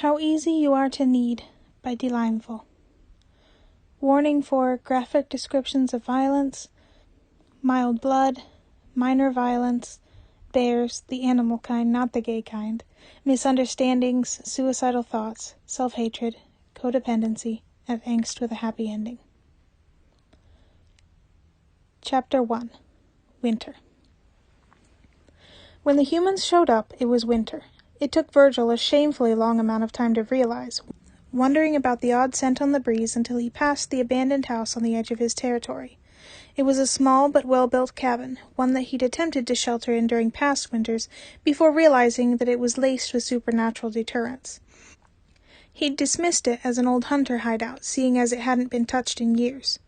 How Easy You Are to Need by Delimeful. Warning for graphic descriptions of violence, mild blood, minor violence, bears, the animal kind, not the gay kind, misunderstandings, suicidal thoughts, self-hatred, codependency, and angst with a happy ending. Chapter 1. Winter. When the humans showed up, it was winter. It took Virgil a shamefully long amount of time to realize, wondering about the odd scent on the breeze until he passed the abandoned house on the edge of his territory. It was a small but well-built cabin, one that he'd attempted to shelter in during past winters before realizing that it was laced with supernatural deterrents. He'd dismissed it as an old hunter hideout, seeing as it hadn't been touched in years.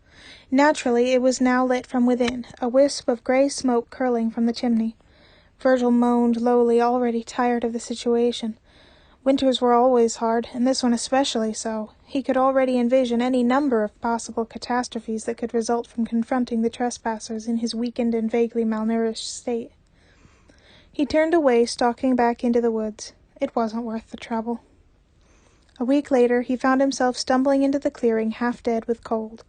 Naturally, it was now lit from within, a wisp of gray smoke curling from the chimney. Virgil moaned lowly, already tired of the situation. Winters were always hard, and this one especially so. He could already envision any number of possible catastrophes that could result from confronting the trespassers in his weakened and vaguely malnourished state. He turned away, stalking back into the woods. It wasn't worth the trouble. A week later, he found himself stumbling into the clearing, half dead with cold.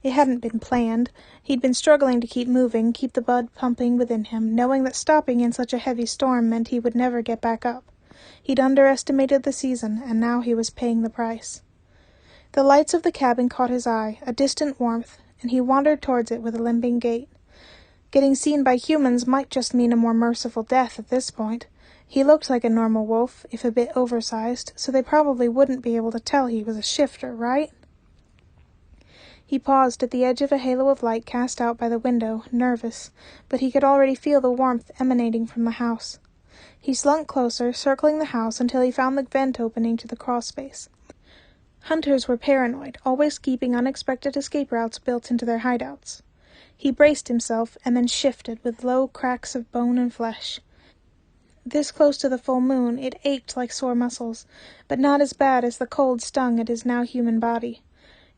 It hadn't been planned. He'd been struggling to keep moving, keep the blood pumping within him, knowing that stopping in such a heavy storm meant he would never get back up. He'd underestimated the season, and now he was paying the price. The lights of the cabin caught his eye, a distant warmth, and he wandered towards it with a limping gait. Getting seen by humans might just mean a more merciful death at this point. He looked like a normal wolf, if a bit oversized, so they probably wouldn't be able to tell he was a shifter, right? He paused at the edge of a halo of light cast out by the window, nervous, but he could already feel the warmth emanating from the house. He slunk closer, circling the house until he found the vent opening to the crawlspace. Hunters were paranoid, always keeping unexpected escape routes built into their hideouts. He braced himself and then shifted with low cracks of bone and flesh. This close to the full moon, it ached like sore muscles, but not as bad as the cold stung at his now human body.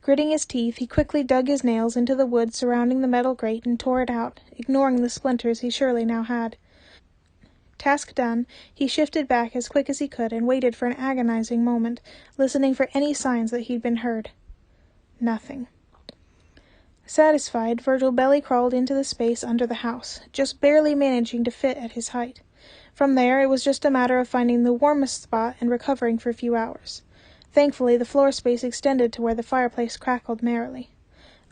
Gritting his teeth, he quickly dug his nails into the wood surrounding the metal grate and tore it out, ignoring the splinters he surely now had. Task done, he shifted back as quick as he could and waited for an agonizing moment, listening for any signs that he'd been heard. Nothing. Satisfied, Virgil belly crawled into the space under the house, just barely managing to fit at his height. From there, it was just a matter of finding the warmest spot and recovering for a few hours. Thankfully, the floor space extended to where the fireplace crackled merrily.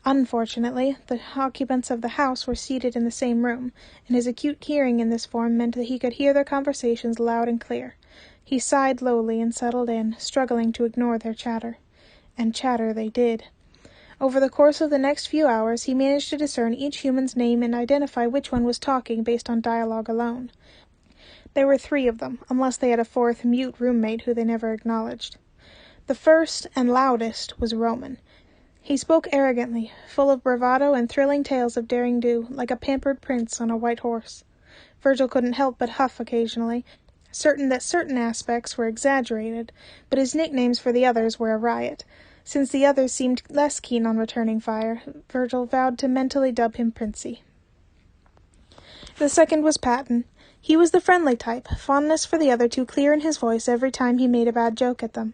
Unfortunately, the occupants of the house were seated in the same room, and his acute hearing in this form meant that he could hear their conversations loud and clear. He sighed lowly and settled in, struggling to ignore their chatter. And chatter they did. Over the course of the next few hours, he managed to discern each human's name and identify which one was talking based on dialogue alone. There were 3 of them, unless they had a 4th mute roommate who they never acknowledged. The first, and loudest, was Roman. He spoke arrogantly, full of bravado and thrilling tales of daring-do, like a pampered prince on a white horse. Virgil couldn't help but huff occasionally, certain that certain aspects were exaggerated, but his nicknames for the others were a riot. Since the others seemed less keen on returning fire, Virgil vowed to mentally dub him Princey. The second was Patton. He was the friendly type, fondness for the other 2 clear in his voice every time he made a bad joke at them.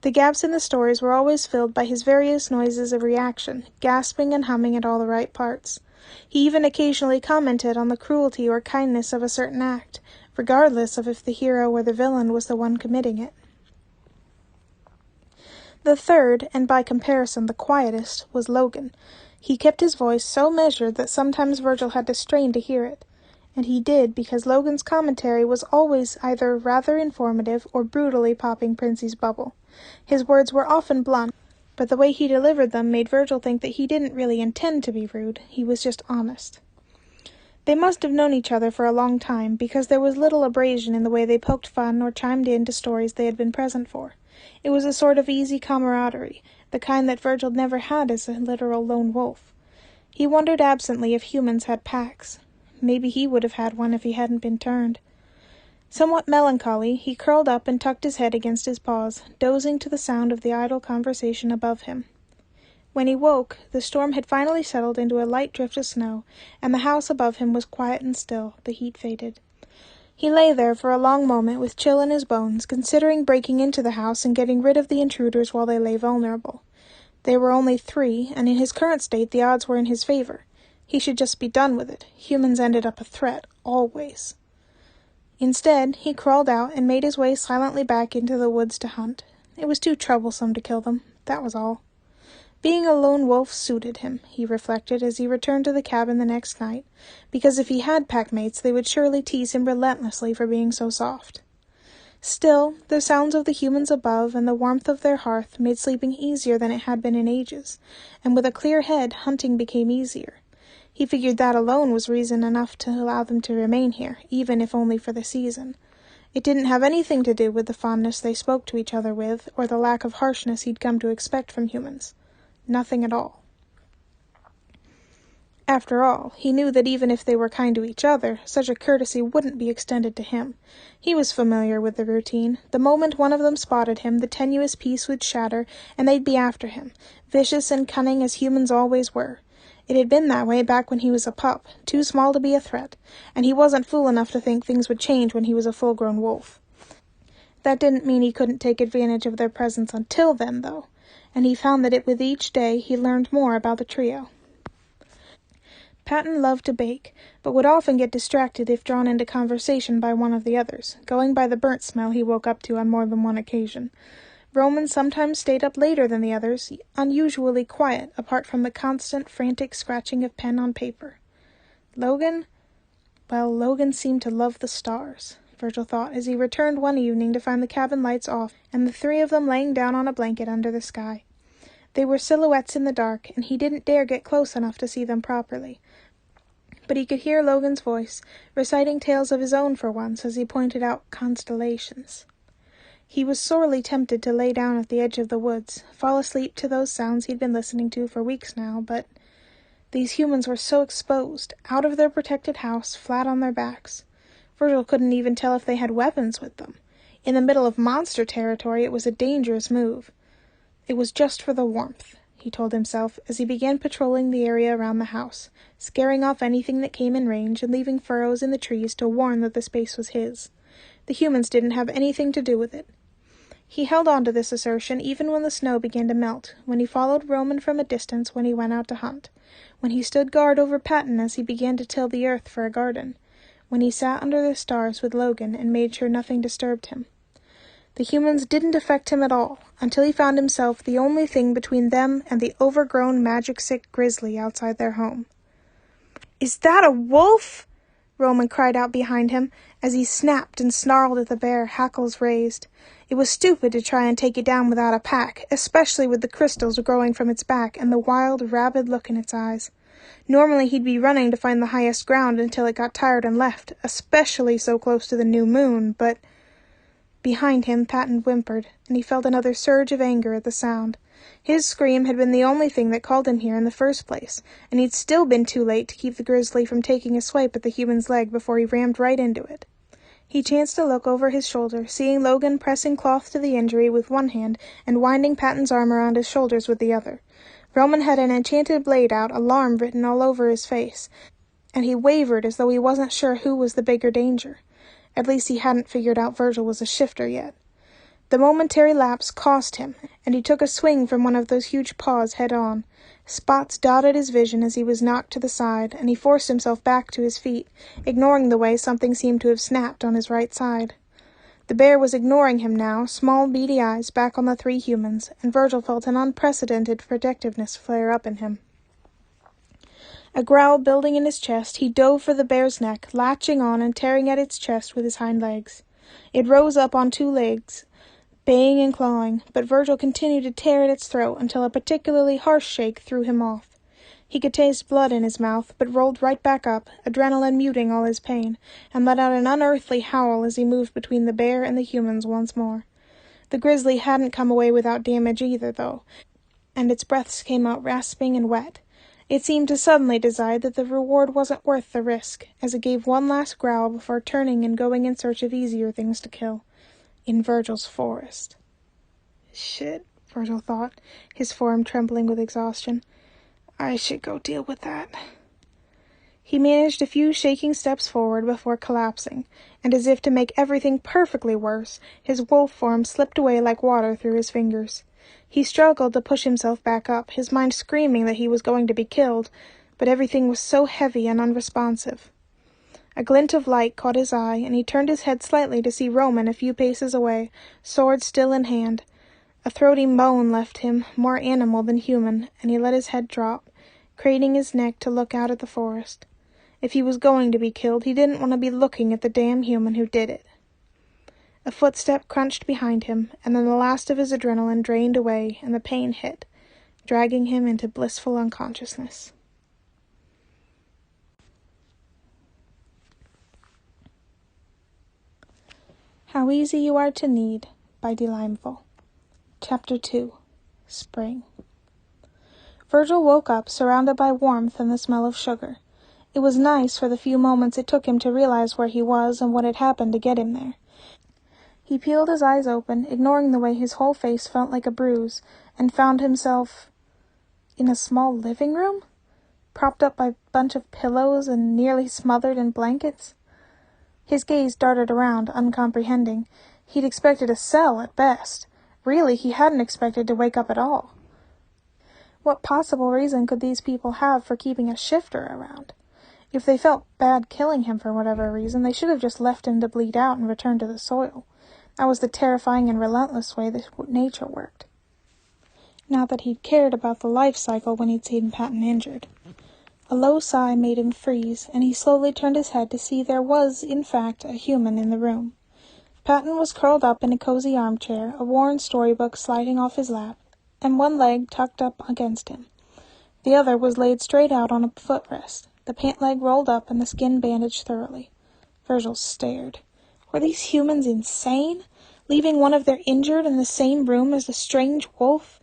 The gaps in the stories were always filled by his various noises of reaction, gasping and humming at all the right parts. He even occasionally commented on the cruelty or kindness of a certain act, regardless of if the hero or the villain was the one committing it. The third, and by comparison the quietest, was Logan. He kept his voice so measured that sometimes Virgil had to strain to hear it. And he did, because Logan's commentary was always either rather informative or brutally popping Princey's bubble. His words were often blunt, but the way he delivered them made Virgil think that he didn't really intend to be rude, he was just honest. They must have known each other for a long time, because there was little abrasion in the way they poked fun or chimed in to stories they had been present for. It was a sort of easy camaraderie, the kind that Virgil never had as a literal lone wolf. He wondered absently if humans had packs. Maybe he would have had one if he hadn't been turned. Somewhat melancholy, he curled up and tucked his head against his paws, dozing to the sound of the idle conversation above him. When he woke, the storm had finally settled into a light drift of snow, and the house above him was quiet and still, the heat faded. He lay there for a long moment with chill in his bones, considering breaking into the house and getting rid of the intruders while they lay vulnerable. They were only 3, and in his current state the odds were in his favor. He should just be done with it. Humans ended up a threat, always. Instead, he crawled out and made his way silently back into the woods to hunt. It was too troublesome to kill them, that was all. Being a lone wolf suited him, he reflected as he returned to the cabin the next night, because if he had packmates they would surely tease him relentlessly for being so soft. Still, the sounds of the humans above and the warmth of their hearth made sleeping easier than it had been in ages, and with a clear head hunting became easier. He figured that alone was reason enough to allow them to remain here, even if only for the season. It didn't have anything to do with the fondness they spoke to each other with, or the lack of harshness he'd come to expect from humans. Nothing at all. After all, he knew that even if they were kind to each other, such a courtesy wouldn't be extended to him. He was familiar with the routine. The moment one of them spotted him, the tenuous peace would shatter, and they'd be after him, vicious and cunning as humans always were. It had been that way back when he was a pup, too small to be a threat, and he wasn't fool enough to think things would change when he was a full-grown wolf. That didn't mean he couldn't take advantage of their presence until then, though, and he found that with each day he learned more about the trio. Patton loved to bake, but would often get distracted if drawn into conversation by one of the others, going by the burnt smell he woke up to on more than one occasion. Roman sometimes stayed up later than the others, unusually quiet, apart from the constant, frantic scratching of pen on paper. Logan? Well, Logan seemed to love the stars, Virgil thought, as he returned one evening to find the cabin lights off and the 3 of them laying down on a blanket under the sky. They were silhouettes in the dark, and he didn't dare get close enough to see them properly. But he could hear Logan's voice, reciting tales of his own for once as he pointed out constellations. He was sorely tempted to lay down at the edge of the woods, fall asleep to those sounds he'd been listening to for weeks now, but these humans were so exposed, out of their protected house, flat on their backs. Virgil couldn't even tell if they had weapons with them. In the middle of monster territory, it was a dangerous move. It was just for the warmth, he told himself, as he began patrolling the area around the house, scaring off anything that came in range and leaving furrows in the trees to warn that the space was his. The humans didn't have anything to do with it. He held on to this assertion even when the snow began to melt, when he followed Roman from a distance when he went out to hunt, when he stood guard over Patton as he began to till the earth for a garden, when he sat under the stars with Logan and made sure nothing disturbed him. The humans didn't affect him at all, until he found himself the only thing between them and the overgrown magic-sick grizzly outside their home. "Is that a wolf?" Roman cried out behind him, as he snapped and snarled at the bear, hackles raised. It was stupid to try and take it down without a pack, especially with the crystals growing from its back and the wild, rabid look in its eyes. Normally he'd be running to find the highest ground until it got tired and left, especially so close to the new moon, but behind him Patton whimpered, and he felt another surge of anger at the sound. His scream had been the only thing that called him here in the first place, and he'd still been too late to keep the grizzly from taking a swipe at the human's leg before he rammed right into it. He chanced to look over his shoulder, seeing Logan pressing cloth to the injury with one hand and winding Patton's arm around his shoulders with the other. Roman had an enchanted blade out, alarm written all over his face, and he wavered as though he wasn't sure who was the bigger danger. At least he hadn't figured out Virgil was a shifter yet. The momentary lapse cost him, and he took a swing from one of those huge paws head-on. Spots dotted his vision as he was knocked to the side, and he forced himself back to his feet, ignoring the way something seemed to have snapped on his right side. The bear was ignoring him now, small beady eyes back on the 3 humans, and Virgil felt an unprecedented protectiveness flare up in him. A growl building in his chest, he dove for the bear's neck, latching on and tearing at its chest with his hind legs. It rose up on 2 legs, baying and clawing, but Virgil continued to tear at its throat until a particularly harsh shake threw him off. He could taste blood in his mouth, but rolled right back up, adrenaline muting all his pain, and let out an unearthly howl as he moved between the bear and the humans once more. The grizzly hadn't come away without damage either, though, and its breaths came out rasping and wet. It seemed to suddenly decide that the reward wasn't worth the risk, as it gave one last growl before turning and going in search of easier things to kill. In Virgil's forest. Shit, Virgil thought, his form trembling with exhaustion. I should go deal with that. He managed a few shaking steps forward before collapsing, and as if to make everything perfectly worse, his wolf form slipped away like water through his fingers. He struggled to push himself back up, his mind screaming that he was going to be killed, but everything was so heavy and unresponsive. A glint of light caught his eye, and he turned his head slightly to see Roman a few paces away, sword still in hand. A throaty moan left him, more animal than human, and he let his head drop, craning his neck to look out at the forest. If he was going to be killed, he didn't want to be looking at the damn human who did it. A footstep crunched behind him, and then the last of his adrenaline drained away, and the pain hit, dragging him into blissful unconsciousness. How Easy You Are to Need by Delimeful. Chapter 2. Spring. Virgil woke up surrounded by warmth and the smell of sugar. It was nice for the few moments it took him to realize where he was and what had happened to get him there. He peeled his eyes open, ignoring the way his whole face felt like a bruise, and found himself in a small living room, propped up by a bunch of pillows and nearly smothered in blankets. His gaze darted around, uncomprehending. He'd expected a cell at best. Really, he hadn't expected to wake up at all. What possible reason could these people have for keeping a shifter around? If they felt bad killing him for whatever reason, they should have just left him to bleed out and return to the soil. That was the terrifying and relentless way that nature worked. Not that he'd cared about the life cycle when he'd seen Patton injured. A low sigh made him freeze, and he slowly turned his head to see there was, in fact, a human in the room. Patton was curled up in a cozy armchair, a worn storybook sliding off his lap, and one leg tucked up against him. The other was laid straight out on a footrest, the pant leg rolled up and the skin bandaged thoroughly. Virgil stared. Were these humans insane, leaving one of their injured in the same room as the strange wolf?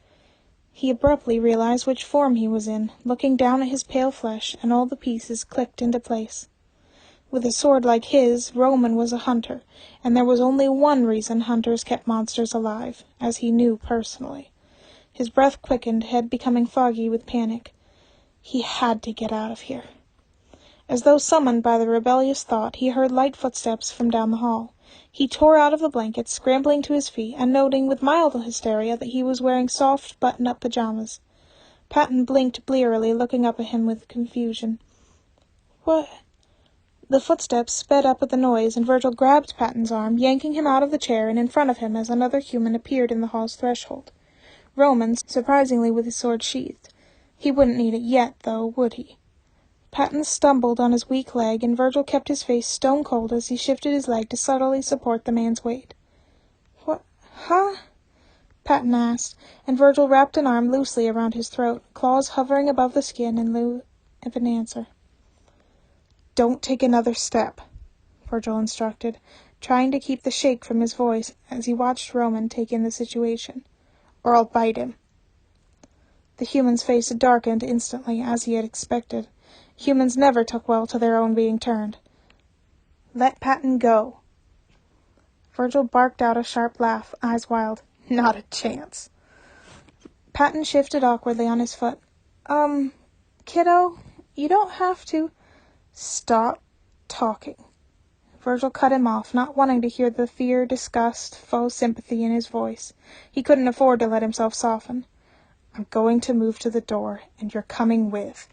He abruptly realized which form he was in, looking down at his pale flesh, and all the pieces clicked into place. With a sword like his, Roman was a hunter, and there was only one reason hunters kept monsters alive, as he knew personally. His breath quickened, head becoming foggy with panic. He had to get out of here. As though summoned by the rebellious thought, he heard light footsteps from down the hall. He tore out of the blankets, scrambling to his feet, and noting with mild hysteria that he was wearing soft, button-up pajamas. Patton blinked blearily, looking up at him with confusion. "What?" The footsteps sped up at the noise, and Virgil grabbed Patton's arm, yanking him out of the chair and in front of him as another human appeared in the hall's threshold. Roman, surprisingly with his sword sheathed. He wouldn't need it yet, though, would he? Patton stumbled on his weak leg, and Virgil kept his face stone-cold as he shifted his leg to subtly support the man's weight. "What? Huh?" Patton asked, and Virgil wrapped an arm loosely around his throat, claws hovering above the skin in lieu of an answer. "Don't take another step," Virgil instructed, trying to keep the shake from his voice as he watched Roman take in the situation. "Or I'll bite him." The human's face darkened instantly, as he had expected. Humans never took well to their own being turned. "Let Patton go." Virgil barked out a sharp laugh, eyes wild. "Not a chance." Patton shifted awkwardly on his foot. Kiddo, you don't have to." "Stop talking." Virgil cut him off, not wanting to hear the fear, disgust, faux sympathy in his voice. He couldn't afford to let himself soften. "I'm going to move to the door, and you're coming with.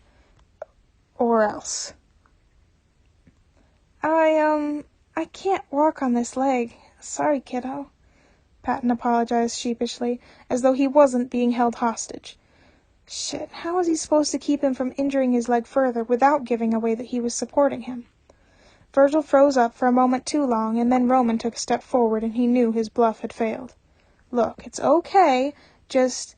Or else." I can't walk on this leg. Sorry, kiddo." Patton apologized sheepishly, as though he wasn't being held hostage. Shit, how was he supposed to keep him from injuring his leg further without giving away that he was supporting him? Virgil froze up for a moment too long, and then Roman took a step forward, and he knew his bluff had failed. "Look, it's okay. Just—"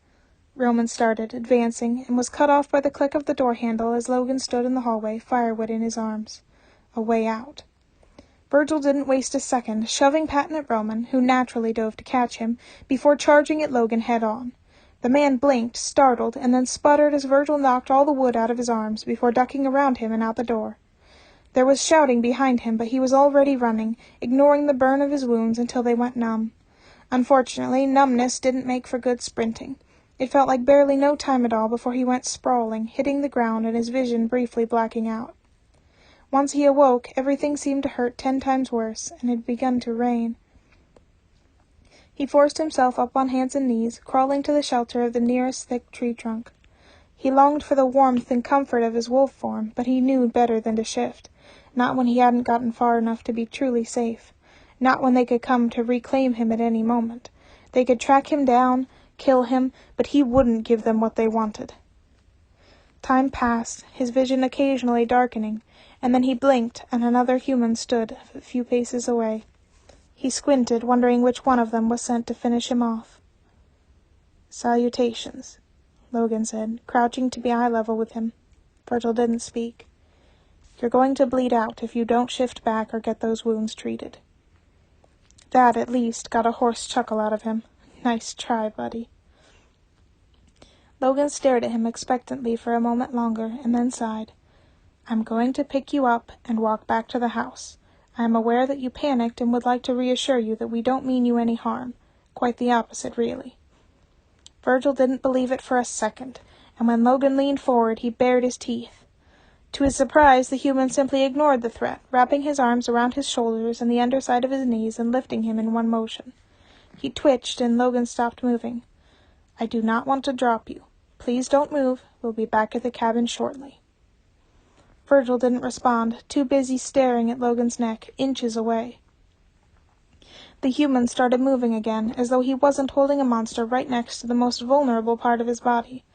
Roman started, advancing, and was cut off by the click of the door handle as Logan stood in the hallway, firewood in his arms. A way out. Virgil didn't waste a second, shoving Patton at Roman, who naturally dove to catch him, before charging at Logan head-on. The man blinked, startled, and then sputtered as Virgil knocked all the wood out of his arms, before ducking around him and out the door. There was shouting behind him, but he was already running, ignoring the burn of his wounds until they went numb. Unfortunately, numbness didn't make for good sprinting. It felt like barely no time at all before he went sprawling, hitting the ground and his vision briefly blacking out. Once he awoke, everything seemed to hurt 10 times worse, and it had begun to rain. He forced himself up on hands and knees, crawling to the shelter of the nearest thick tree trunk. He longed for the warmth and comfort of his wolf form, but he knew better than to shift, not when he hadn't gotten far enough to be truly safe, not when they could come to reclaim him at any moment. They could track him down, kill him, but he wouldn't give them what they wanted. Time passed, his vision occasionally darkening, and then he blinked, and another human stood a few paces away. He squinted, wondering which one of them was sent to finish him off. "Salutations," Logan said, crouching to be eye level with him. Virgil didn't speak. "You're going to bleed out if you don't shift back or get those wounds treated." That, at least, got a hoarse chuckle out of him. "Nice try, buddy." Logan stared at him expectantly for a moment longer, and then sighed. "I'm going to pick you up and walk back to the house. I am aware that you panicked and would like to reassure you that we don't mean you any harm. Quite the opposite, really." Virgil didn't believe it for a second, and when Logan leaned forward, he bared his teeth. To his surprise, the human simply ignored the threat, wrapping his arms around his shoulders and the underside of his knees and lifting him in one motion. He twitched, and Logan stopped moving. "I do not want to drop you. Please don't move. We'll be back at the cabin shortly." Virgil didn't respond, too busy staring at Logan's neck, inches away. The human started moving again, as though he wasn't holding a monster right next to the most vulnerable part of his body,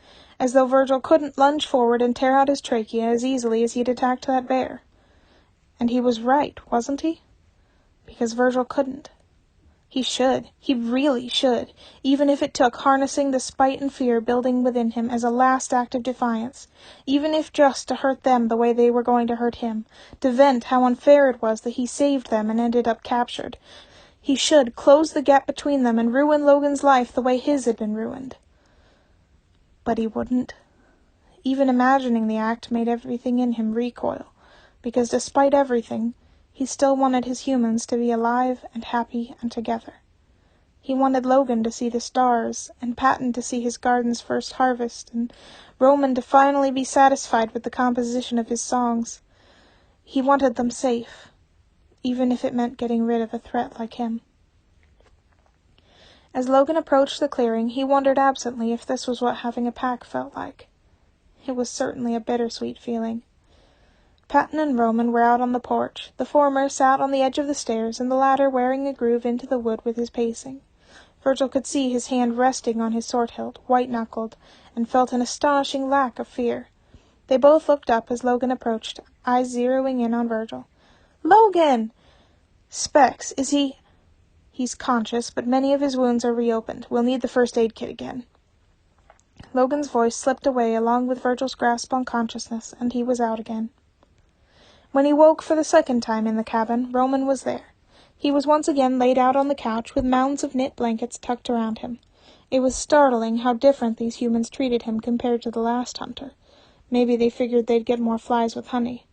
as though Virgil couldn't lunge forward and tear out his trachea as easily as he'd attacked that bear. And he was right, wasn't he? Because Virgil couldn't. He should. He really should, even if it took harnessing the spite and fear building within him as a last act of defiance, even if just to hurt them the way they were going to hurt him, to vent how unfair it was that he saved them and ended up captured. He should close the gap between them and ruin Logan's life the way his had been ruined. But he wouldn't. Even imagining the act made everything in him recoil, because despite everything, he still wanted his humans to be alive and happy and together. He wanted Logan to see the stars, and Patton to see his garden's first harvest, and Roman to finally be satisfied with the composition of his songs. He wanted them safe, even if it meant getting rid of a threat like him. As Logan approached the clearing, he wondered absently if this was what having a pack felt like. It was certainly a bittersweet feeling. Patton and Roman were out on the porch. The former sat on the edge of the stairs, and the latter wearing a groove into the wood with his pacing. Virgil could see his hand resting on his sword-hilt, white-knuckled, and felt an astonishing lack of fear. They both looked up as Logan approached, eyes zeroing in on Virgil. "Logan!" "Specs, is he—" "He's conscious, but many of his wounds are reopened. We'll need the first aid kit again." Logan's voice slipped away along with Virgil's grasp on consciousness, and he was out again. When he woke for the second time in the cabin, Roman was there. He was once again laid out on the couch with mounds of knit blankets tucked around him. It was startling how different these humans treated him compared to the last hunter. Maybe they figured they'd get more flies with honey.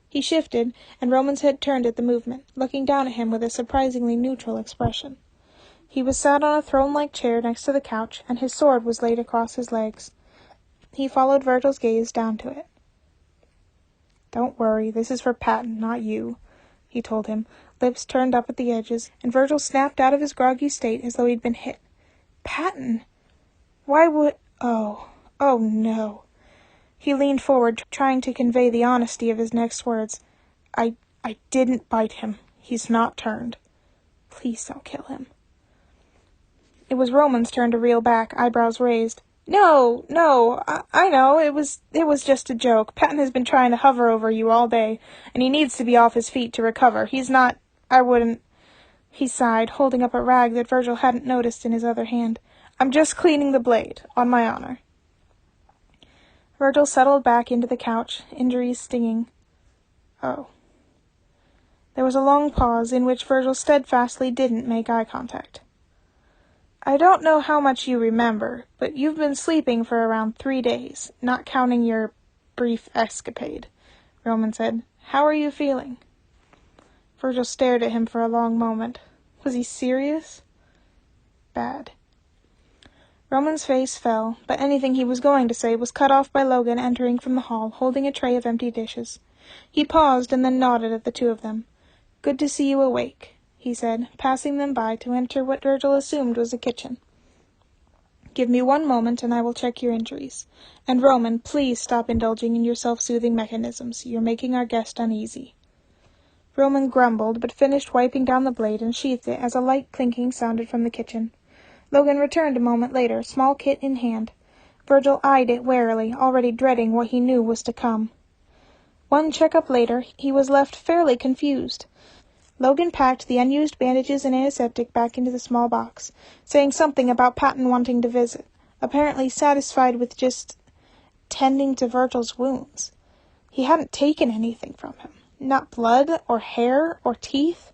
He shifted, and Roman's head turned at the movement, looking down at him with a surprisingly neutral expression. He was sat on a throne-like chair next to the couch, and his sword was laid across his legs. He followed Virgil's gaze down to it. "Don't worry, this is for Patton, not you," he told him, lips turned up at the edges, and Virgil snapped out of his groggy state as though he'd been hit. "Patton? Why would— Oh no." He leaned forward, trying to convey the honesty of his next words. I didn't bite him. He's not turned. Please don't kill him." It was Roman's turn to reel back, eyebrows raised. No, I know, it was just a joke. Patton has been trying to hover over you all day, and he needs to be off his feet to recover. He's not— I wouldn't— He sighed, holding up a rag that Virgil hadn't noticed in his other hand. "I'm just cleaning the blade, on my honor." Virgil settled back into the couch, injuries stinging. "Oh." There was a long pause in which Virgil steadfastly didn't make eye contact. "I don't know how much you remember, but you've been sleeping for around 3 days, not counting your brief escapade," Roman said. "How are you feeling?" Virgil stared at him for a long moment. Was he serious? Bad. Roman's face fell, but anything he was going to say was cut off by Logan entering from the hall, holding a tray of empty dishes. He paused and then nodded at the two of them. "Good to see you awake," he said, passing them by to enter what Virgil assumed was a kitchen. "Give me 1 moment and I will check your injuries. And Roman, please stop indulging in your self-soothing mechanisms. You're making our guest uneasy." Roman grumbled, but finished wiping down the blade and sheathed it as a light clinking sounded from the kitchen. Logan returned a moment later, small kit in hand. Virgil eyed it warily, already dreading what he knew was to come. One checkup later, he was left fairly confused. Logan packed the unused bandages and antiseptic back into the small box, saying something about Patton wanting to visit, apparently satisfied with just tending to Virgil's wounds. He hadn't taken anything from him. Not blood, or hair, or teeth.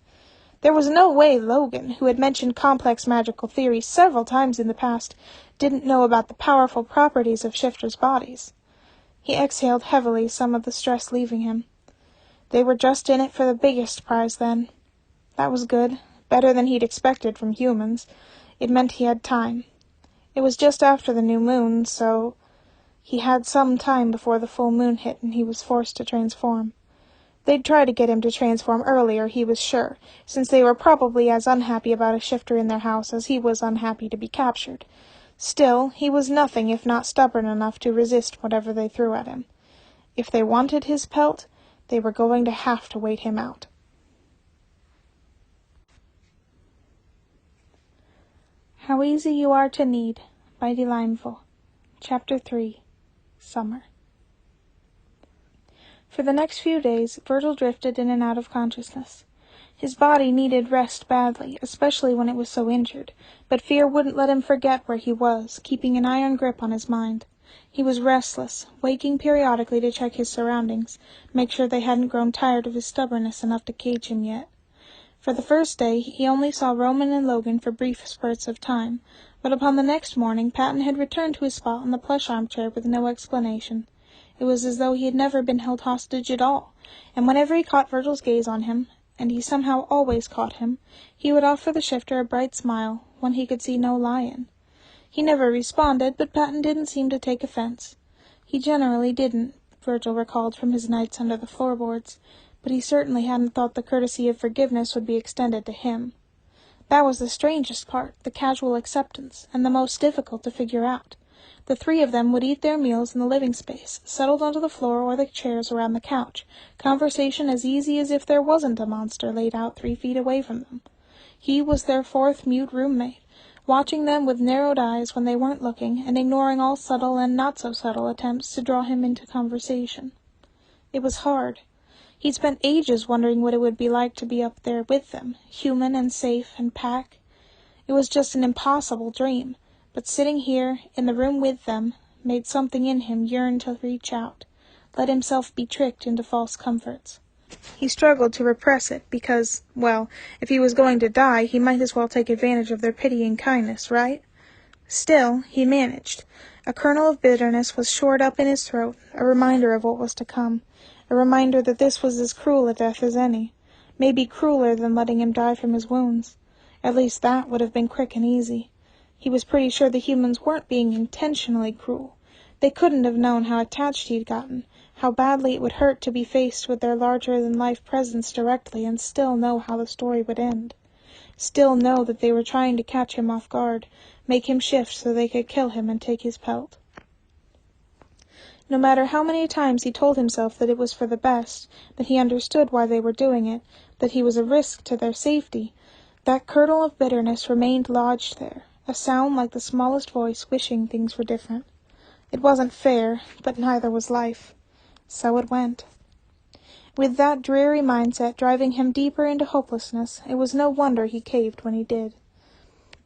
There was no way Logan, who had mentioned complex magical theories several times in the past, didn't know about the powerful properties of shifters' bodies. He exhaled heavily, some of the stress leaving him. They were just in it for the biggest prize, then. That was good. Better than he'd expected from humans. It meant he had time. It was just after the new moon, so he had some time before the full moon hit and he was forced to transform. They'd try to get him to transform earlier, he was sure, since they were probably as unhappy about a shifter in their house as he was unhappy to be captured. Still, he was nothing if not stubborn enough to resist whatever they threw at him. If they wanted his pelt, they were going to have to wait him out. How Easy You Are to Need by Delimeful. Chapter 3. Summer. For the next few days, Virgil drifted in and out of consciousness. His body needed rest badly, especially when it was so injured, but fear wouldn't let him forget where he was, keeping an iron grip on his mind. He was restless, waking periodically to check his surroundings, make sure they hadn't grown tired of his stubbornness enough to cage him yet. For the first day, he only saw Roman and Logan for brief spurts of time, but upon the next morning Patton had returned to his spot on the plush armchair with no explanation. It was as though he had never been held hostage at all, and whenever he caught Virgil's gaze on him, and he somehow always caught him, he would offer the shifter a bright smile, one he could see no lie in. He never responded, but Patton didn't seem to take offense. He generally didn't, Virgil recalled from his nights under the floorboards, but he certainly hadn't thought the courtesy of forgiveness would be extended to him. That was the strangest part, the casual acceptance, and the most difficult to figure out. The three of them would eat their meals in the living space, settled onto the floor or the chairs around the couch, conversation as easy as if there wasn't a monster laid out 3 feet away from them. He was their fourth mute roommate, watching them with narrowed eyes when they weren't looking, and ignoring all subtle and not-so-subtle attempts to draw him into conversation. It was hard. He'd spent ages wondering what it would be like to be up there with them, human and safe and pack. It was just an impossible dream. But sitting here, in the room with them, made something in him yearn to reach out, let himself be tricked into false comforts. He struggled to repress it because, well, if he was going to die, he might as well take advantage of their pitying kindness, right? Still, he managed. A kernel of bitterness was shored up in his throat, a reminder of what was to come, a reminder that this was as cruel a death as any, maybe crueler than letting him die from his wounds. At least that would have been quick and easy. He was pretty sure the humans weren't being intentionally cruel. They couldn't have known how attached he'd gotten, how badly it would hurt to be faced with their larger-than-life presence directly and still know how the story would end. Still know that they were trying to catch him off guard, make him shift so they could kill him and take his pelt. No matter how many times he told himself that it was for the best, that he understood why they were doing it, that he was a risk to their safety, that kernel of bitterness remained lodged there, a sound like the smallest voice wishing things were different. It wasn't fair, but neither was life. So it went. With that dreary mindset driving him deeper into hopelessness, it was no wonder he caved when he did.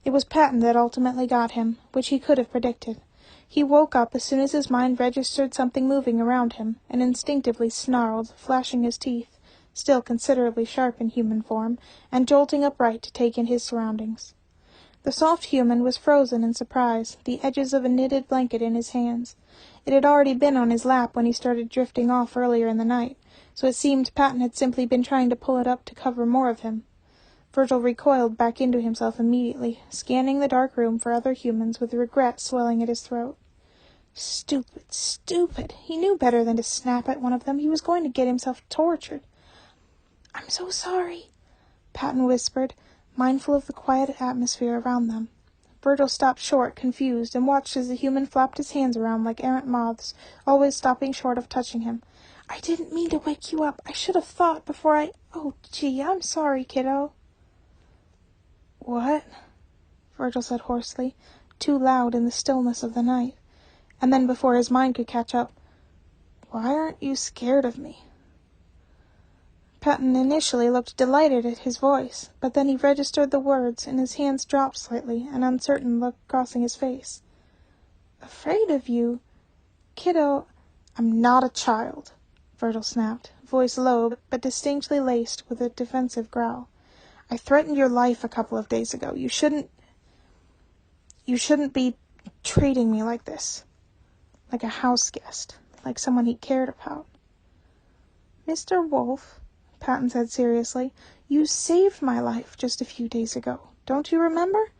It was Patton that ultimately got him, which he could have predicted. He woke up as soon as his mind registered something moving around him, and instinctively snarled, flashing his teeth, still considerably sharp in human form, and jolting upright to take in his surroundings. The soft human was frozen in surprise, the edges of a knitted blanket in his hands. It had already been on his lap when he started drifting off earlier in the night, so it seemed Patton had simply been trying to pull it up to cover more of him. Virgil recoiled back into himself immediately, scanning the dark room for other humans with regret swelling at his throat. Stupid, stupid. He knew better than to snap at one of them. He was going to get himself tortured. I'm so sorry, Patton whispered, mindful of the quiet atmosphere around them. Virgil stopped short, confused, and watched as the human flapped his hands around like errant moths, always stopping short of touching him. I didn't mean to wake you up. I should have thought before I... Oh, gee, I'm sorry, kiddo. What? Virgil said hoarsely, too loud in the stillness of the night. And then before his mind could catch up, why aren't you scared of me? Patton initially looked delighted at his voice, but then he registered the words, and his hands dropped slightly, an uncertain look crossing his face. Afraid of you? Kiddo, I'm not a child, Virgil snapped, voice low but distinctly laced with a defensive growl. I threatened your life a couple of days ago. You shouldn't be treating me like this. Like a house guest, like someone he cared about. Mr. Wolf, Patton said seriously, you saved my life just a few days ago. Don't you remember?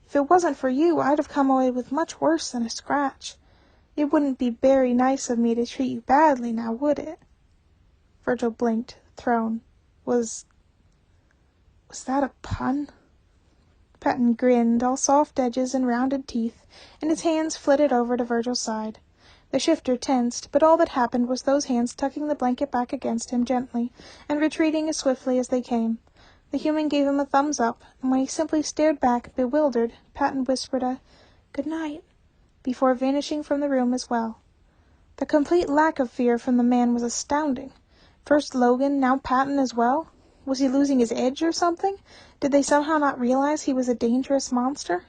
If it wasn't for you, I'd have come away with much worse than a scratch. It wouldn't be very nice of me to treat you badly now, would it? Virgil blinked, thrown. Was that a pun? Patton grinned, all soft edges and rounded teeth, and his hands flitted over to Virgil's side. The shifter tensed, but all that happened was those hands tucking the blanket back against him gently, and retreating as swiftly as they came. The human gave him a thumbs up, and when he simply stared back, bewildered, Patton whispered a "good night," before vanishing from the room as well. The complete lack of fear from the man was astounding. First Logan, now Patton as well? Was he losing his edge or something? Did they somehow not realize he was a dangerous monster?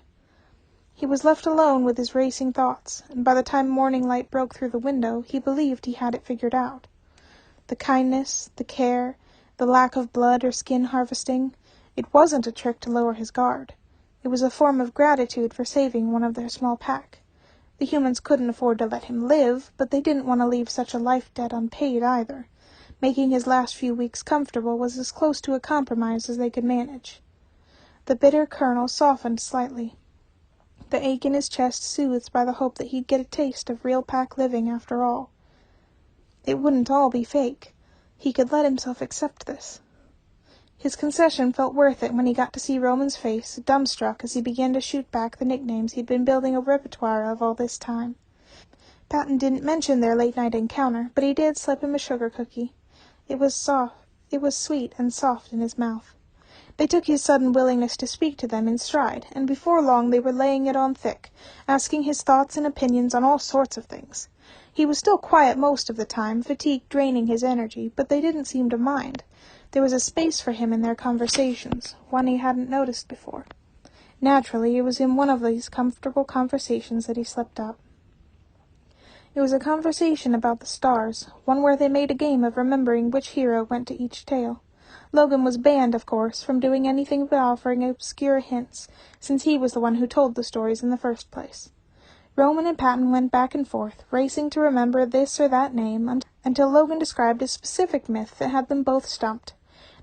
He was left alone with his racing thoughts, and by the time morning light broke through the window, he believed he had it figured out. The kindness, the care, the lack of blood or skin harvesting, it wasn't a trick to lower his guard. It was a form of gratitude for saving one of their small pack. The humans couldn't afford to let him live, but they didn't want to leave such a life debt unpaid either. Making his last few weeks comfortable was as close to a compromise as they could manage. The bitter colonel softened slightly, the ache in his chest soothed by the hope that he'd get a taste of real pack living after all. It wouldn't all be fake. He could let himself accept this. His concession felt worth it when he got to see Roman's face, dumbstruck as he began to shoot back the nicknames he'd been building a repertoire of all this time. Patton didn't mention their late-night encounter, but he did slip him a sugar cookie. It was sweet and soft in his mouth. They took his sudden willingness to speak to them in stride, and before long they were laying it on thick, asking his thoughts and opinions on all sorts of things. He was still quiet most of the time, fatigue draining his energy, but they didn't seem to mind. There was a space for him in their conversations, one he hadn't noticed before. Naturally, it was in one of these comfortable conversations that he slipped up. It was a conversation about the stars, one where they made a game of remembering which hero went to each tale. Logan was banned, of course, from doing anything but offering obscure hints, since he was the one who told the stories in the first place. Roman and Patton went back and forth, racing to remember this or that name, until Logan described a specific myth that had them both stumped.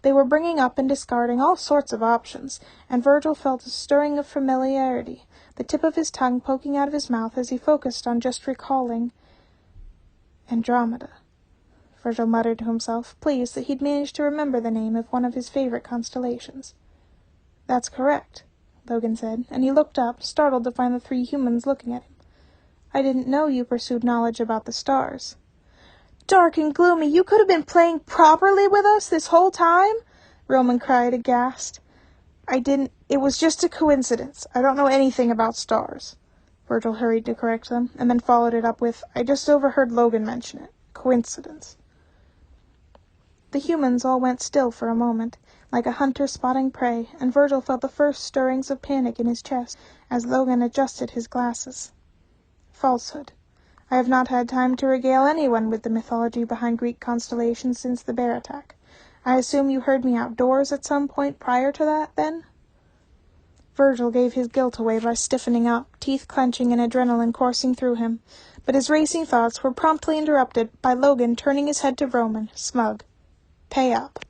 They were bringing up and discarding all sorts of options, and Virgil felt a stirring of familiarity, the tip of his tongue poking out of his mouth as he focused on just recalling Andromeda. Virgil muttered to himself, pleased that he'd managed to remember the name of one of his favorite constellations. That's correct, Logan said, and he looked up, startled to find the three humans looking at him. I didn't know you pursued knowledge about the stars. Dark and gloomy, you could have been playing properly with us this whole time? Roman cried, aghast. I didn't. It was just a coincidence. I don't know anything about stars. Virgil hurried to correct them, and then followed it up with, I just overheard Logan mention it. Coincidence. The humans all went still for a moment, like a hunter spotting prey, and Virgil felt the first stirrings of panic in his chest as Logan adjusted his glasses. Falsehood. I have not had time to regale anyone with the mythology behind Greek constellations since the bear attack. I assume you heard me outdoors at some point prior to that, then? Virgil gave his guilt away by stiffening up, teeth clenching and adrenaline coursing through him, but his racing thoughts were promptly interrupted by Logan turning his head to Roman, smug. Pay up.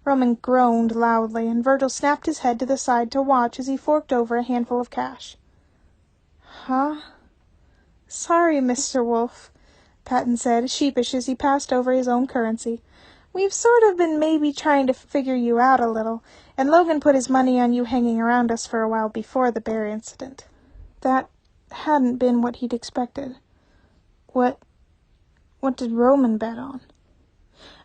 Roman groaned loudly, and Virgil snapped his head to the side to watch as he forked over a handful of cash. Huh? "Sorry, Mr. Wolf," Patton said, sheepish as he passed over his own currency. "We've sort of been maybe trying to figure you out a little, and Logan put his money on you hanging around us for a while before the bear incident." That hadn't been what he'd expected. What did Roman bet on?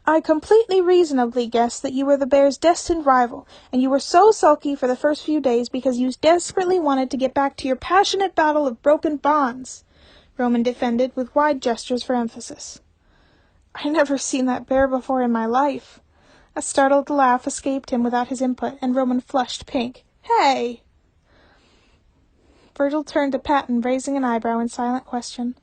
"I completely reasonably guessed that you were the bear's destined rival, and you were so sulky for the first few days because you desperately wanted to get back to your passionate battle of broken bonds," Roman defended with wide gestures for emphasis. "I never seen that bear before in my life." A startled laugh escaped him without his input, and Roman flushed pink. "Hey!" Virgil turned to Patton, raising an eyebrow in silent question.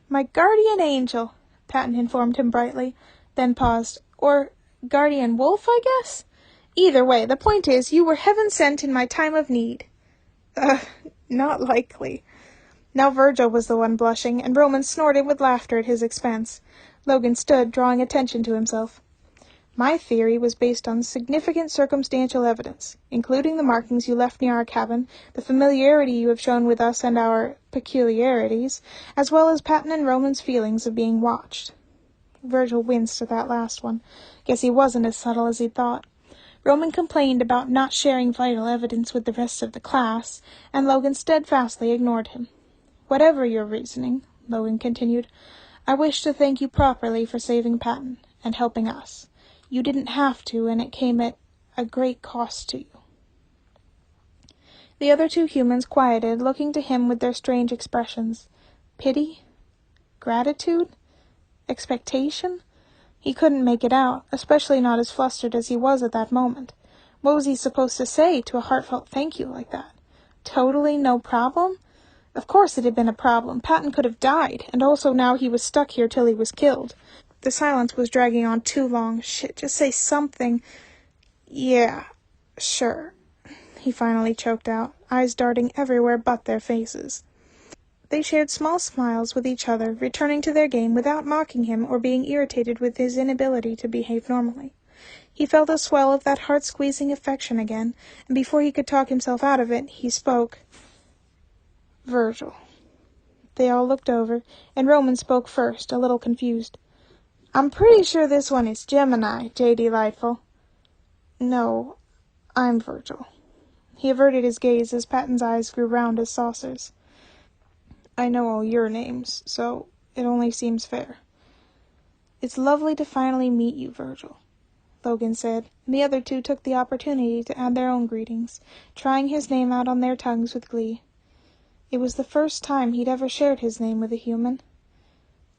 "My guardian angel," Patton informed him brightly, then paused. "Or guardian wolf, I guess? Either way, the point is, you were heaven sent in my time of need." Not likely." Now Virgil was the one blushing, and Roman snorted with laughter at his expense. Logan stood, drawing attention to himself. "My theory was based on significant circumstantial evidence, including the markings you left near our cabin, the familiarity you have shown with us and our peculiarities, as well as Patton and Roman's feelings of being watched." Virgil winced at that last one. Guess he wasn't as subtle as he'd thought. Roman complained about not sharing vital evidence with the rest of the class, and Logan steadfastly ignored him. "Whatever your reasoning," Logan continued, "I wish to thank you properly for saving Patton and helping us. You didn't have to, and it came at a great cost to you." The other two humans quieted, looking to him with their strange expressions. Pity? Gratitude? Expectation? He couldn't make it out, especially not as flustered as he was at that moment. What was he supposed to say to a heartfelt thank you like that? Totally no problem? Of course it had been a problem. Patton could have died, and also now he was stuck here till he was killed. The silence was dragging on too long. Shit, just say something. "Yeah, sure," he finally choked out, eyes darting everywhere but their faces. They shared small smiles with each other, returning to their game without mocking him or being irritated with his inability to behave normally. He felt a swell of that heart-squeezing affection again, and before he could talk himself out of it, he spoke. "Virgil." They all looked over, and Roman spoke first, a little confused. "I'm pretty sure this one is Gemini, J. Delightful." "No, I'm Virgil." He averted his gaze as Patton's eyes grew round as saucers. "I know all your names, so it only seems fair." "It's lovely to finally meet you, Virgil," Logan said, and the other two took the opportunity to add their own greetings, trying his name out on their tongues with glee. It was the first time he'd ever shared his name with a human.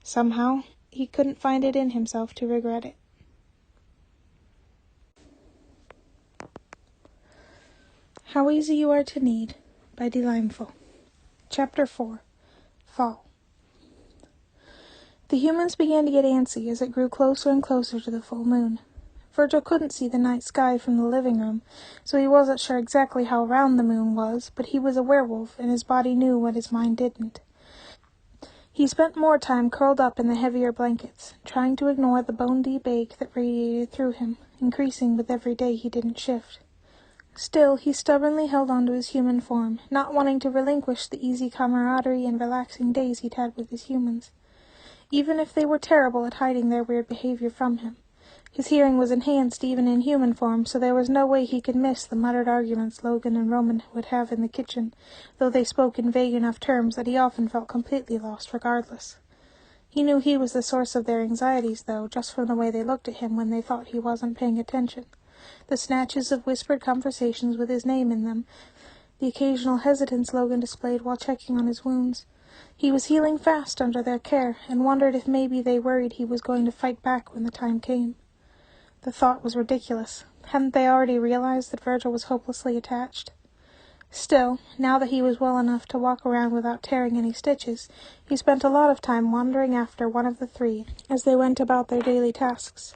Somehow, he couldn't find it in himself to regret it. How Easy You Are to Need by Delimeful. Chapter 4. Fall. The humans began to get antsy as it grew closer and closer to the full moon. Virgil couldn't see the night sky from the living room, so he wasn't sure exactly how round the moon was, but he was a werewolf, and his body knew what his mind didn't. He spent more time curled up in the heavier blankets, trying to ignore the bone-deep ache that radiated through him, increasing with every day he didn't shift. Still, he stubbornly held on to his human form, not wanting to relinquish the easy camaraderie and relaxing days he'd had with his humans, even if they were terrible at hiding their weird behavior from him. His hearing was enhanced even in human form, so there was no way he could miss the muttered arguments Logan and Roman would have in the kitchen, though they spoke in vague enough terms that he often felt completely lost regardless. He knew he was the source of their anxieties, though, just from the way they looked at him when they thought he wasn't paying attention. The snatches of whispered conversations with his name in them, the occasional hesitance Logan displayed while checking on his wounds. He was healing fast under their care, and wondered if maybe they worried he was going to fight back when the time came. The thought was ridiculous. Hadn't they already realized that Virgil was hopelessly attached? Still, now that he was well enough to walk around without tearing any stitches, he spent a lot of time wandering after one of the three as they went about their daily tasks.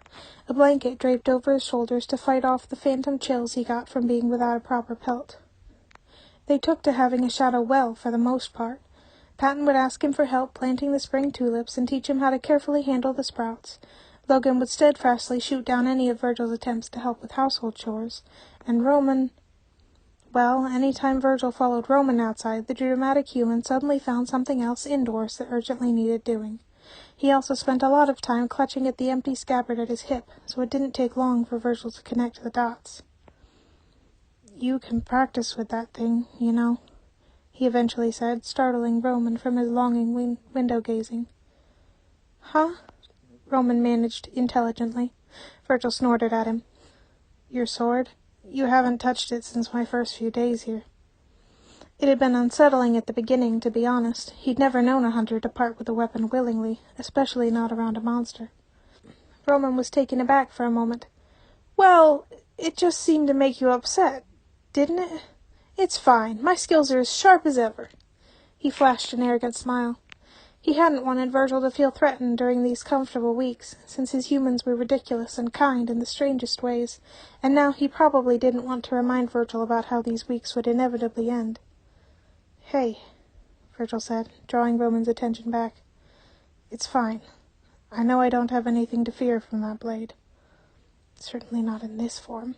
A blanket draped over his shoulders to fight off the phantom chills he got from being without a proper pelt. They took to having a shadow well, for the most part. Patton would ask him for help planting the spring tulips and teach him how to carefully handle the sprouts. Logan would steadfastly shoot down any of Virgil's attempts to help with household chores, and Roman... Well, any time Virgil followed Roman outside, the dramatic human suddenly found something else indoors that urgently needed doing. He also spent a lot of time clutching at the empty scabbard at his hip, so it didn't take long for Virgil to connect the dots. "You can practice with that thing, you know," he eventually said, startling Roman from his longing window-gazing. "Huh?" Roman managed intelligently. Virgil snorted at him. "Your sword? You haven't touched it since my first few days here." It had been unsettling at the beginning, to be honest. He'd never known a hunter to part with a weapon willingly, especially not around a monster. Roman was taken aback for a moment. "Well, it just seemed to make you upset, didn't it? It's fine. My skills are as sharp as ever." He flashed an arrogant smile. He hadn't wanted Virgil to feel threatened during these comfortable weeks, since his humans were ridiculous and kind in the strangest ways, and now he probably didn't want to remind Virgil about how these weeks would inevitably end. "Hey," Virgil said, drawing Roman's attention back. "It's fine. I know I don't have anything to fear from that blade. Certainly not in this form."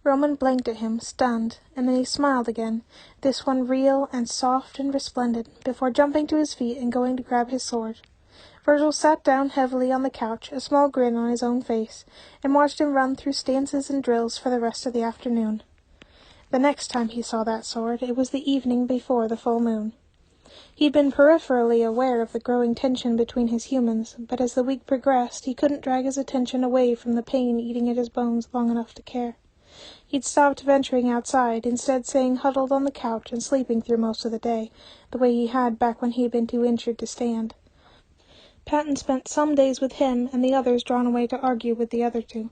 Roman blinked at him, stunned, and then he smiled again, this one real and soft and resplendent, before jumping to his feet and going to grab his sword. Virgil sat down heavily on the couch, a small grin on his own face, and watched him run through stances and drills for the rest of the afternoon. The next time he saw that sword, it was the evening before the full moon. He'd been peripherally aware of the growing tension between his humans, but as the week progressed, he couldn't drag his attention away from the pain eating at his bones long enough to care. He'd stopped venturing outside, instead staying huddled on the couch and sleeping through most of the day, the way he had back when he'd been too injured to stand. Patton spent some days with him, and the others drawn away to argue with the other two.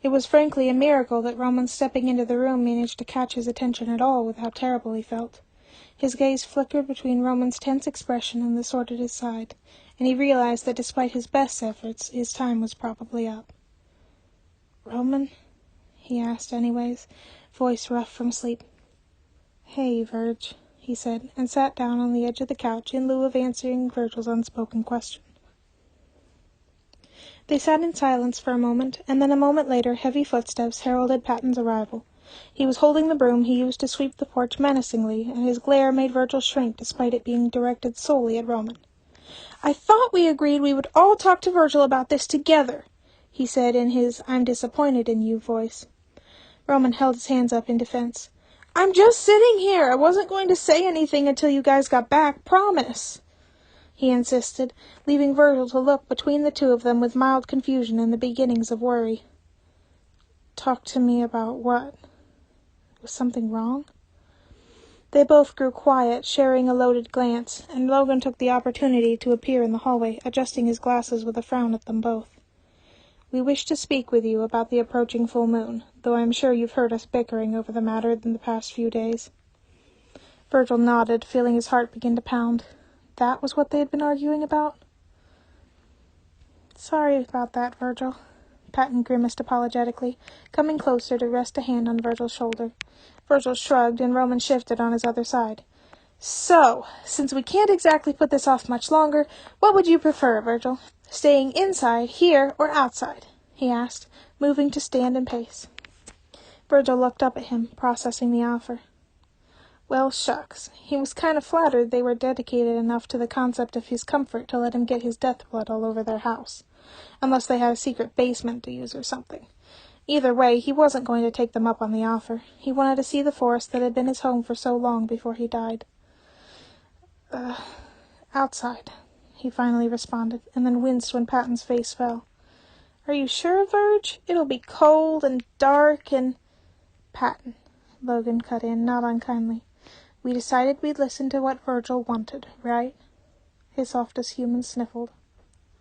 It was frankly a miracle that Roman stepping into the room managed to catch his attention at all with how terrible he felt. His gaze flickered between Roman's tense expression and the sword at his side, and he realized that despite his best efforts, his time was probably up. "Roman?" he asked anyways, voice rough from sleep. "Hey, Virg," he said, and sat down on the edge of the couch in lieu of answering Virgil's unspoken question. They sat in silence for a moment, and then a moment later heavy footsteps heralded Patton's arrival. He was holding the broom he used to sweep the porch menacingly, and his glare made Virgil shrink despite it being directed solely at Roman. "I thought we agreed we would all talk to Virgil about this together," he said in his "I'm disappointed in you" voice. Roman held his hands up in defense. "I'm just sitting here. I wasn't going to say anything until you guys got back. Promise," he insisted, leaving Virgil to look between the two of them with mild confusion and the beginnings of worry. "Talk to me about what? Was something wrong?" They both grew quiet, sharing a loaded glance, and Logan took the opportunity to appear in the hallway, adjusting his glasses with a frown at them both. "We wish to speak with you about the approaching full moon, though I am sure you've heard us bickering over the matter in the past few days." Virgil nodded, feeling his heart begin to pound. That was what they had been arguing about? "Sorry about that, Virgil." Patton grimaced apologetically, coming closer to rest a hand on Virgil's shoulder. Virgil shrugged, and Roman shifted on his other side. "So, since we can't exactly put this off much longer, what would you prefer, Virgil? Staying inside, here, or outside?" he asked, moving to stand and pace. Virgil looked up at him, processing the offer. Well, shucks. He was kind of flattered they were dedicated enough to the concept of his comfort to let him get his death blood all over their house. Unless they had a secret basement to use or something. Either way, he wasn't going to take them up on the offer. He wanted to see the forest that had been his home for so long before he died. Outside," he finally responded, and then winced when Patton's face fell. "Are you sure, Virg? It'll be cold and dark and—" "Patton," Logan cut in, not unkindly. "We decided we'd listen to what Virgil wanted, right?" His softest human sniffled.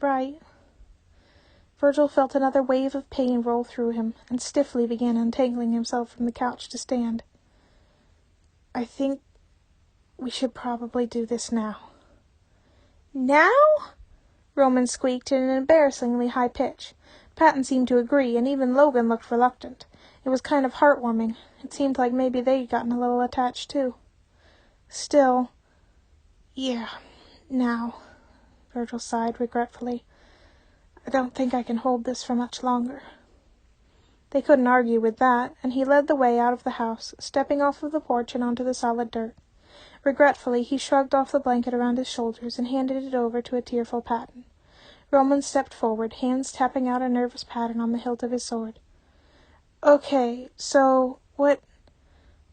"Right." Virgil felt another wave of pain roll through him, and stiffly began untangling himself from the couch to stand. "I think we should probably do this now." "Now?" Roman squeaked in an embarrassingly high pitch. Patton seemed to agree, and even Logan looked reluctant. It was kind of heartwarming. It seemed like maybe they'd gotten a little attached, too. Still, yeah, now, Virgil sighed regretfully. "I don't think I can hold this for much longer." They couldn't argue with that, and he led the way out of the house, stepping off of the porch and onto the solid dirt. Regretfully, he shrugged off the blanket around his shoulders and handed it over to a tearful Patton. Roman stepped forward, hands tapping out a nervous pattern on the hilt of his sword. Okay, so what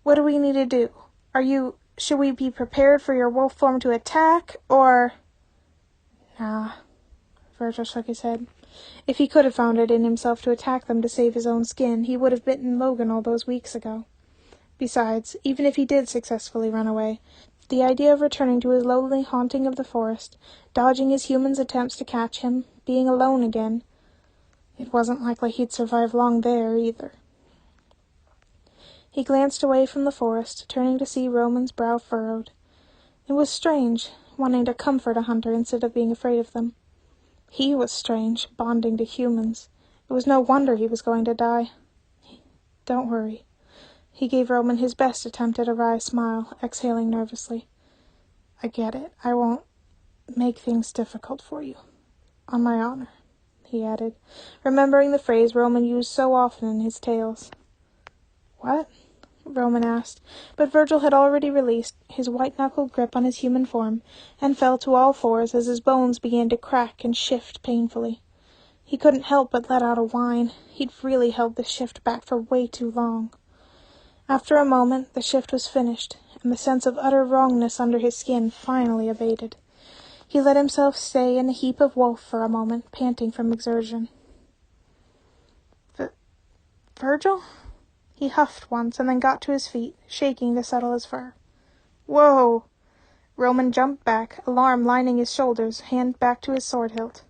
do we need to do? Should we be prepared for your wolf form to attack, or... Nah, Virgil shook his head. If he could have found it in himself to attack them to save his own skin, he would have bitten Logan all those weeks ago. Besides, even if he did successfully run away, the idea of returning to his lonely haunting of the forest, dodging his humans' attempts to catch him, being alone again, it wasn't likely he'd survive long there, either. He glanced away from the forest, turning to see Roman's brow furrowed. It was strange, wanting to comfort a hunter instead of being afraid of them. He was strange, bonding to humans. It was no wonder he was going to die. Don't worry. He gave Roman his best attempt at a wry smile, exhaling nervously. I get it. I won't make things difficult for you. On my honor, he added, remembering the phrase Roman used so often in his tales. What? Roman asked, but Virgil had already released his white-knuckled grip on his human form, and fell to all fours as his bones began to crack and shift painfully. He couldn't help but let out a whine. He'd really held the shift back for way too long. After a moment, the shift was finished, and the sense of utter wrongness under his skin finally abated. He let himself stay in a heap of wolf for a moment, panting from exertion. Virgil? He huffed once and then got to his feet, shaking to settle his fur. Whoa! Roman jumped back, alarm lining his shoulders, hand back to his sword hilt.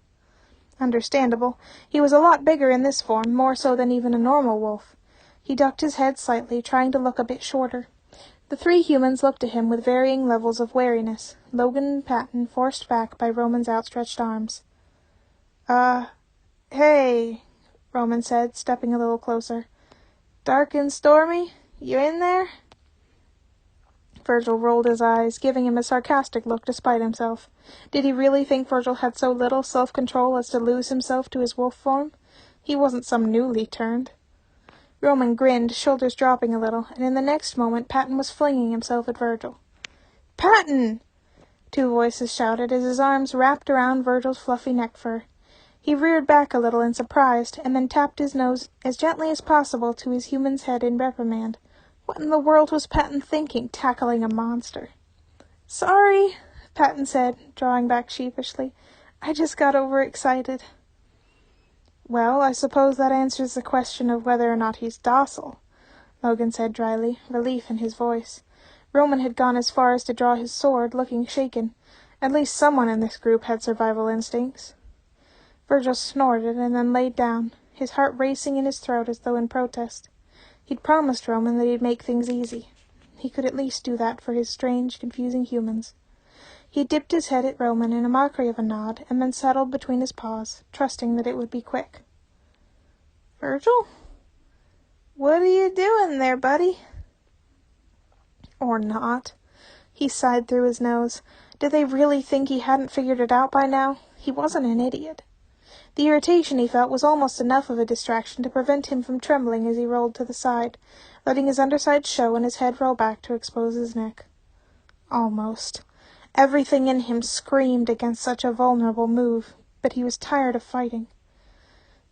Understandable. He was a lot bigger in this form, more so than even a normal wolf. He ducked his head slightly, trying to look a bit shorter. The three humans looked at him with varying levels of wariness, Logan and Patton forced back by Roman's outstretched arms. Hey, Roman said, stepping a little closer. Dark and stormy? You in there? Virgil rolled his eyes, giving him a sarcastic look despite himself. Did he really think Virgil had so little self-control as to lose himself to his wolf form? He wasn't some newly turned. Roman grinned, shoulders dropping a little, and in the next moment Patton was flinging himself at Virgil. Patton! Two voices shouted as his arms wrapped around Virgil's fluffy neck fur. He reared back a little in surprise, and then tapped his nose as gently as possible to his human's head in reprimand. What in the world was Patton thinking, tackling a monster? Sorry, Patton said, drawing back sheepishly. I just got overexcited. Well, I suppose that answers the question of whether or not he's docile, Logan said dryly, relief in his voice. Roman had gone as far as to draw his sword, looking shaken. At least someone in this group had survival instincts. Virgil snorted and then laid down, his heart racing in his throat as though in protest. He'd promised Roman that he'd make things easy. He could at least do that for his strange, confusing humans. He dipped his head at Roman in a mockery of a nod, and then settled between his paws, trusting that it would be quick. Virgil? What are you doing there, buddy? Or not. He sighed through his nose. Did they really think he hadn't figured it out by now? He wasn't an idiot. The irritation he felt was almost enough of a distraction to prevent him from trembling as he rolled to the side, letting his underside show and his head roll back to expose his neck. Almost. Everything in him screamed against such a vulnerable move, but he was tired of fighting.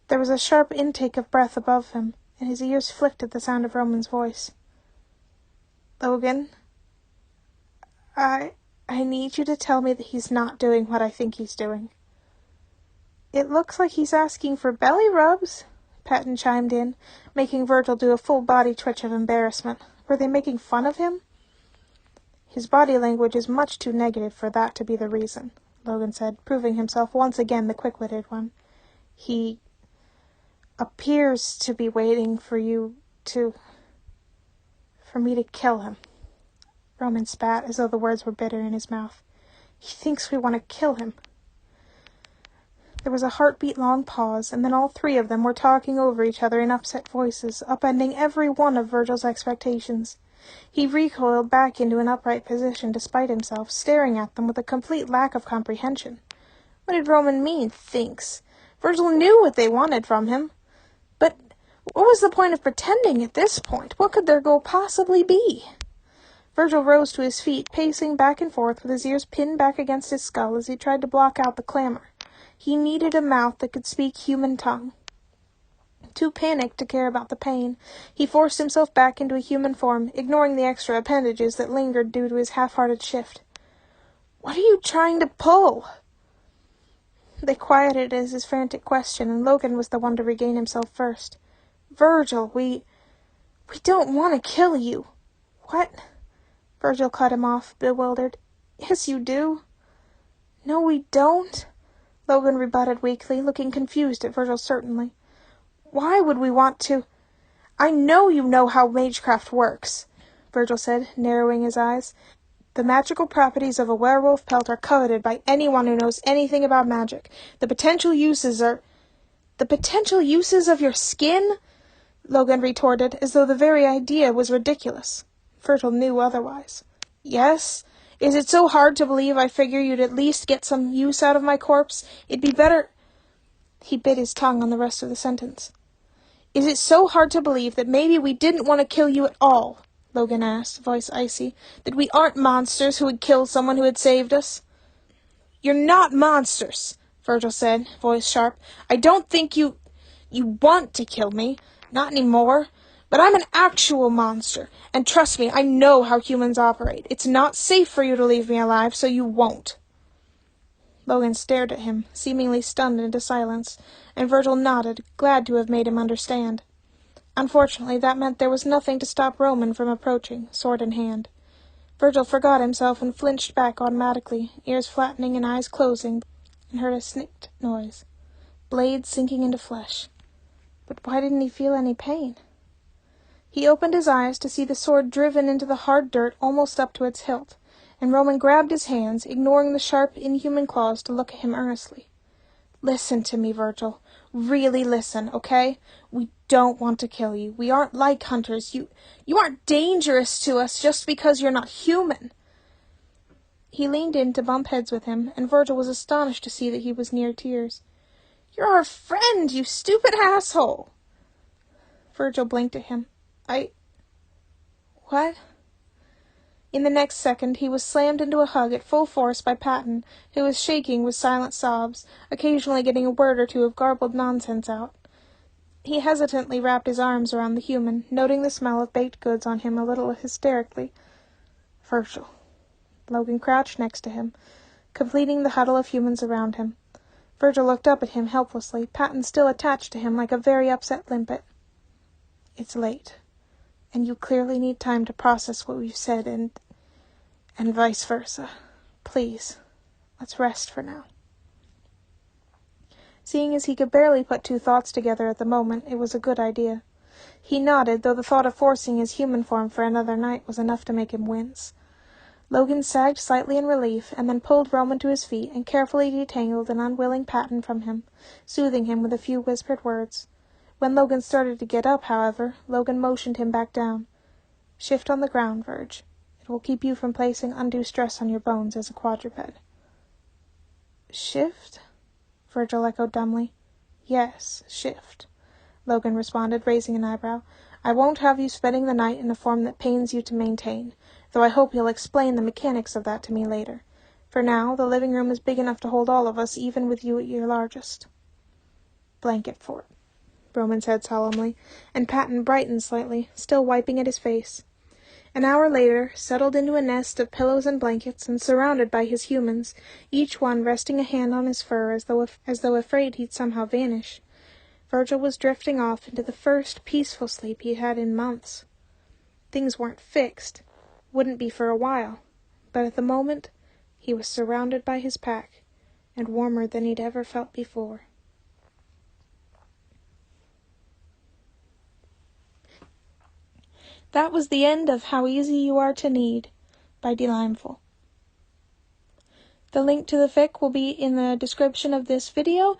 There was a sharp intake of breath above him, and his ears flicked at the sound of Roman's voice. Logan, I need you to tell me that he's not doing what I think he's doing. It looks like he's asking for belly rubs, Patton chimed in, making Virgil do a full body twitch of embarrassment. Were they making fun of him? His body language is much too negative for that to be the reason, Logan said, proving himself once again the quick-witted one. He appears to be waiting for me to kill him. Roman spat as though the words were bitter in his mouth. He thinks we want to kill him. There was a heartbeat-long pause, and then all three of them were talking over each other in upset voices, upending every one of Virgil's expectations. He recoiled back into an upright position despite himself, staring at them with a complete lack of comprehension. What did Roman mean, thinks? Virgil knew what they wanted from him. But What was the point of pretending at this point? What could their goal possibly be? Virgil rose to his feet, pacing back and forth with his ears pinned back against his skull as he tried to block out the clamor. He needed a mouth that could speak human tongue. Too panicked to care about the pain, he forced himself back into a human form, ignoring the extra appendages that lingered due to his half-hearted shift. "What are you trying to pull?" They quieted as his frantic question, and Logan was the one to regain himself first. "Virgil, we don't want to kill you." "What?" Virgil cut him off, bewildered. "Yes, you do." "No, we don't," Logan rebutted weakly, looking confused at Virgil certainly. "Why would we want to—" "I know you know how magecraft works," Virgil said, narrowing his eyes. "The magical properties of a werewolf pelt are coveted by anyone who knows anything about magic. The potential uses of your skin?" Logan retorted, as though the very idea was ridiculous. Virgil knew otherwise. "Yes? Is it so hard to believe I figure you'd at least get some use out of my corpse? It'd be better—" He bit his tongue on the rest of the sentence. "Is it so hard to believe that maybe we didn't want to kill you at all?" Logan asked, voice icy. "That we aren't monsters who would kill someone who had saved us?" "You're not monsters," Virgil said, voice sharp. "I don't think you want to kill me. Not anymore. But I'm an actual monster. And trust me, I know how humans operate. It's not safe for you to leave me alive, so you won't." Logan stared at him, seemingly stunned into silence, and Virgil nodded, glad to have made him understand. Unfortunately, that meant there was nothing to stop Roman from approaching, sword in hand. Virgil forgot himself and flinched back automatically, ears flattening and eyes closing, and heard a snicked noise. Blade sinking into flesh. But why didn't he feel any pain? He opened his eyes to see the sword driven into the hard dirt almost up to its hilt, and Roman grabbed his hands, ignoring the sharp, inhuman claws, to look at him earnestly. "Listen to me, Virgil. Really listen, okay? We don't want to kill you. We aren't like hunters. You aren't dangerous to us just because you're not human." He leaned in to bump heads with him, and Virgil was astonished to see that he was near tears. "You're our friend, you stupid asshole!" Virgil blinked at him. What? In the next second, he was slammed into a hug at full force by Patton, who was shaking with silent sobs, occasionally getting a word or two of garbled nonsense out. He hesitantly wrapped his arms around the human, noting the smell of baked goods on him a little hysterically. "Virgil." Logan crouched next to him, completing the huddle of humans around him. Virgil looked up at him helplessly, Patton still attached to him like a very upset limpet. "It's late. And you clearly need time to process what we've said, and vice versa. Please, let's rest for now." Seeing as he could barely put two thoughts together at the moment, it was a good idea. He nodded, though the thought of forcing his human form for another night was enough to make him wince. Logan sagged slightly in relief, and then pulled Roman to his feet and carefully detangled an unwilling Patton from him, soothing him with a few whispered words. When Logan started to get up, however, Logan motioned him back down. "Shift on the ground, Virg. It will keep you from placing undue stress on your bones as a quadruped." "Shift?" Virgil echoed dumbly. "Yes, shift," Logan responded, raising an eyebrow. "I won't have you spending the night in a form that pains you to maintain, though I hope you'll explain the mechanics of that to me later. For now, the living room is big enough to hold all of us, even with you at your largest." "Blanket fort," Roman said solemnly, and Patton brightened slightly, still wiping at his face. An hour later, settled into a nest of pillows and blankets, and surrounded by his humans, each one resting a hand on his fur as though afraid he'd somehow vanish, Virgil was drifting off into the first peaceful sleep he'd had in months. Things weren't fixed, wouldn't be for a while, but at the moment, he was surrounded by his pack, and warmer than he'd ever felt before. That was the end of How Easy You Are to Need by Delimeful. The link to the fic will be in the description of this video,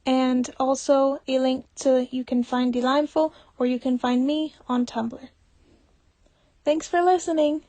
and also a link to you can find Delimeful or you can find me on Tumblr. Thanks for listening!